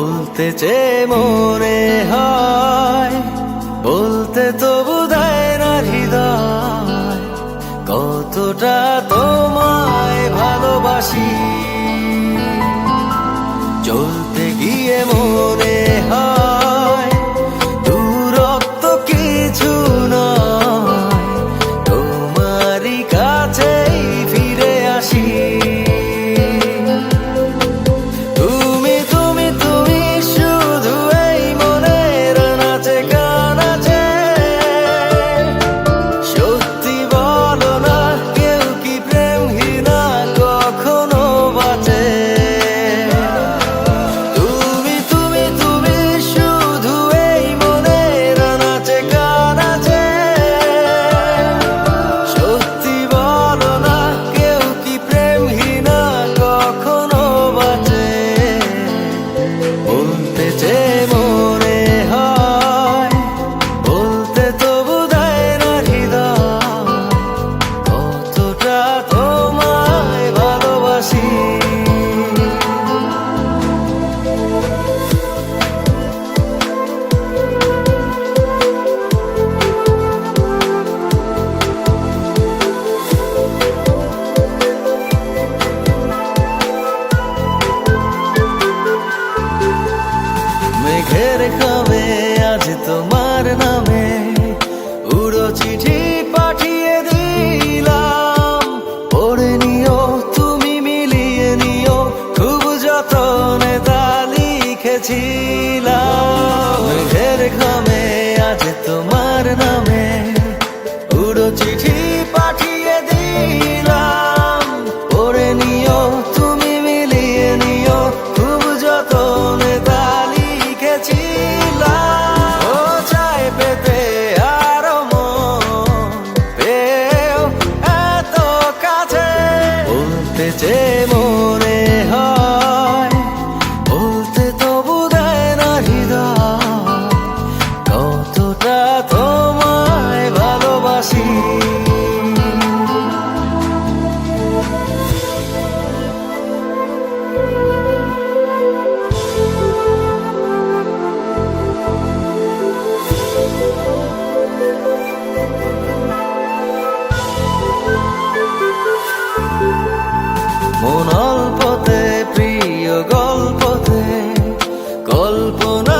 বলতে চেয়ে মনে হয়, বলতে তবু দেয় না হৃদয়, কতটা তোমায় ভালোবাসি। চলতে গিয়ে মনে হয় দূরত্ব কিছু নয়, তোমারই কাছেই ফিরে আসি। মেঘের খামে আজ তোমার নামে উড়ো চিঠি পাঠিয়ে দিলাম, পড়ে নিও তুমি মিলিয়ে নিও, খুব যতনে তা লিখেছিলাম। মেঘের খামে আজ তোমার নামে উড়ো চিঠি পাঠিয়ে দিলাম, পড়ে নিও তুমি মিলিয়ে নিও, খুব যতনে তা যে মনে হয়, বলতে তবু দেয় না হৃদয়, কতটা তোমায় ভালোবাসি। মন অল্পতে প্রিয় গল্পতে কল্পনা